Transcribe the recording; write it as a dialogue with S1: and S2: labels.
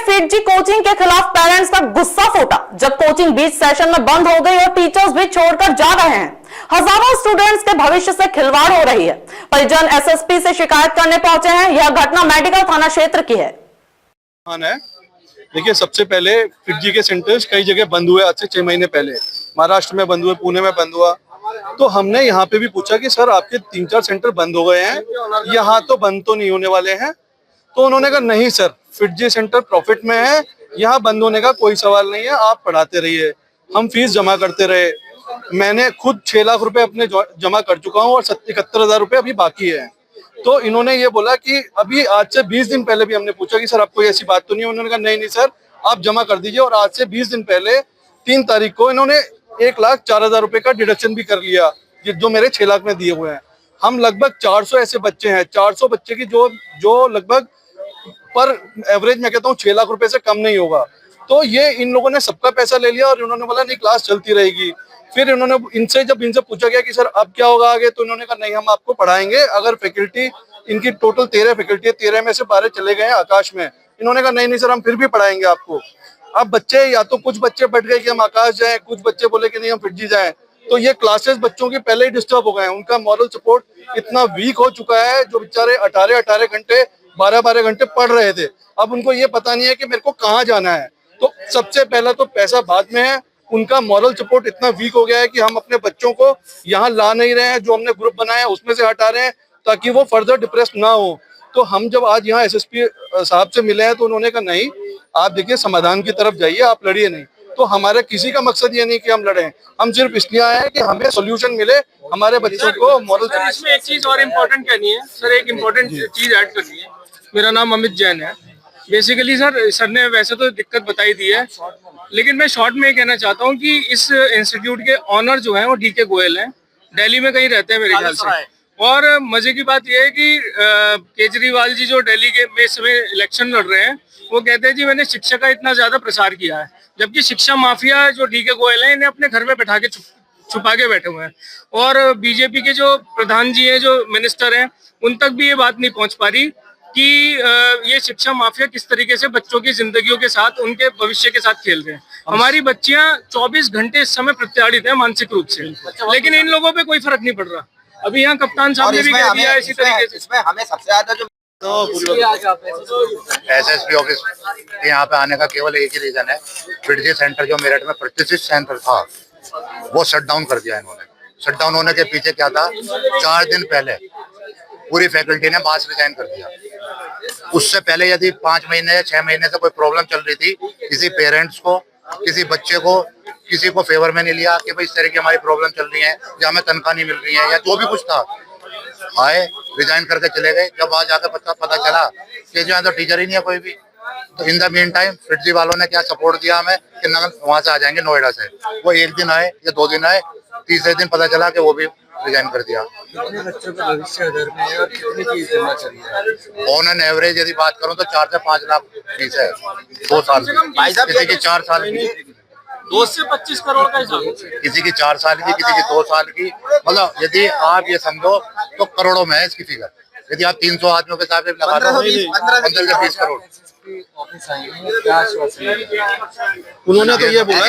S1: FIITJEE coaching के खिलाफ parents का गुस्सा फूटा जब कोचिंग बीच सेशन में बंद हो गई और टीचर्स भी छोड़कर जा रहे हैं। हजारों स्टूडेंट्स के भविष्य से खिलवाड़ हो रही है। परिजन एसएसपी से शिकायत करने पहुंचे हैं। यह घटना मेडिकल थाना क्षेत्र की है।
S2: देखिए, सबसे पहले फिटजी के सेंटर्स कई जगह बंद हुए। आज से 6 महीने पहले महाराष्ट्र में बंद हुए, पुणे में बंद हुआ। तो हमने यहाँ पे भी पूछा कि सर आपके 3-4 सेंटर बंद हो गए हैं, यहाँ तो बंद तो नहीं होने वाले हैं। तो उन्होंने कहा नहीं सर, फिटजी सेंटर प्रॉफिट में है, यहाँ बंद होने का कोई सवाल नहीं है, आप पढ़ाते रहिए। हम फीस जमा करते रहे। मैंने खुद 6 लाख रुपए अपने जमा कर चुका हूँ और 71,000 रुपए अभी बाकी है। तो इन्होंने ये बोला कि अभी आज से 20 दिन पहले भी हमने पूछा कि सर आपको ऐसी बात तो नहीं है। उन्होंने कहा नहीं सर, आप जमा कर दीजिए। और आज से 20 दिन पहले 3 तारीख को इन्होंने 1,04,000 रुपए का डिडक्शन भी कर लिया, जो मेरे 6 लाख में दिए हुए हैं। हम लगभग 400 ऐसे बच्चे हैं, 400 बच्चे की जो लगभग पर एवरेज मैं कहता हूँ 6 लाख रुपए से कम नहीं होगा। तो ये इन लोगों ने सबका पैसा ले लिया और इन्होंने बोला नहीं क्लास चलती रहेगी। फिर इन्होंने इनसे पूछा गया कि सर अब क्या होगा आगे, तो इन्होंने कहा नहीं हम आपको पढ़ाएंगे। अगर फैकल्टी इनकी टोटल 13 फैकल्टी है, 13 में से 12 चले गए हैं आकाश में। इन्होंने कहा नहीं सर हम फिर भी पढ़ाएंगे आपको। अब बच्चे या तो कुछ बच्चे बैठ गए कि हम आकाश जाएं, कुछ बच्चे बोले कि नहीं हम फिटजी जाएं। तो ये क्लासेस बच्चों की पहले ही डिस्टर्ब हो गए हैं। उनका मॉरल सपोर्ट इतना वीक हो चुका है, जो बेचारे 18 घंटे 12 घंटे पढ़ रहे थे, अब उनको ये पता नहीं है कि मेरे को कहाँ जाना है। तो सबसे पहला तो पैसा बाद में है। उनका मॉरल सपोर्ट इतना वीक हो गया है कि हम अपने बच्चों को यहाँ ला नहीं रहे हैं। जो हमने ग्रुप बनाया है उसमें से हटा रहे हैं ताकि वो फर्दर डिप्रेस ना हो। तो हम जब आज यहाँ एसएसपी साहब से मिले हैं तो उन्होंने कहा नहीं आप देखिए समाधान की तरफ जाइए, आप लड़िए नहीं। तो हमारे किसी का मकसद ये नहीं कि हम लड़े, हम सिर्फ इसलिए आए हैं कि हमें सोल्यूशन मिले हमारे बच्चों को मॉरल।
S3: इसमें एक चीज और इम्पोर्टेंट कहनी है सर, एक इम्पोर्टेंट चीज ऐड करनी है। मेरा नाम अमित जैन है। बेसिकली सर ने वैसे तो दिक्कत बताई दी है, लेकिन मैं शॉर्ट में ये कहना चाहता हूँ कि इस इंस्टीट्यूट के ऑनर जो हैं वो डीके गोयल हैं, दिल्ली में कहीं रहते हैं मेरे ख्याल से। और मजे की बात यह है कि केजरीवाल जी जो दिल्ली के में इस समय इलेक्शन लड़ रहे हैं, वो कहते हैं जी मैंने शिक्षा का इतना ज्यादा प्रसार किया है, जबकि शिक्षा माफिया जो डीके गोयल हैं इन्हें अपने घर में बैठा के छुपा के बैठे हुए हैं। और बीजेपी के जो प्रधान जी हैं, जो मिनिस्टर हैं, उन तक भी ये बात नहीं पहुंच पा रही कि ये शिक्षा माफिया किस तरीके से बच्चों की जिंदगियों के साथ, उनके भविष्य के साथ खेल रहे हैं। हमारी बच्चियां 24 घंटे इस समय प्रत्याड़ित है मानसिक रूप से, लेकिन इन लोगों पे कोई फर्क नहीं पड़ रहा। अभी यहाँ कप्तान साहब ने भी कह दिया इसी तरीके से।
S4: इसमें हमें सबसे ज्यादा जो
S5: एसएसपी ऑफिस यहाँ पे आने का केवल एक ही रीजन है, फिटजी सेंटर जो मेरठ में प्रतिष्ठित सेंटर था वो शट डाउन कर दिया इन्होंने। शट डाउन होने के पीछे क्या था, 4 दिन पहले पूरी फैकल्टी ने मास रिजाइन कर दिया। उससे पहले यदि 5 महीने या 6 महीने से कोई प्रॉब्लम चल रही थी, किसी पेरेंट्स को, किसी बच्चे को, किसी को फेवर में नहीं लिया कि भाई इस तरह की हमारी प्रॉब्लम चल रही है या हमें तनख्वाह नहीं मिल रही है या जो भी कुछ था, आए रिजाइन करके चले गए। जब आज आकर पता चला कि जो यहाँ तो टीचर ही नहीं है कोई भी, तो in the mean time FIITJEE वालों ने क्या सपोर्ट दिया हमें कि वहां से आ जाएंगे नोएडा से। वो 1 दिन आए या 2 दिन आए, तीसरे दिन पता चला कि वो भी रिजाइन कर दिया। ऑन एन एवरेज यदि बात करूं तो 4 से 5 लाख फीस है 2 साल की, किसी की 4 साल की
S3: 2 से 25 करोड़ का हिसाब,
S5: किसी की 4 साल की, किसी की 2 साल की। मतलब यदि आप ये समझो तो करोड़ों में है इसकी फिगर। यदि आप 300 आदमियों के हिसाब से लगा दो 15 से 20 करोड़।
S2: उन्होंने तो ये बोला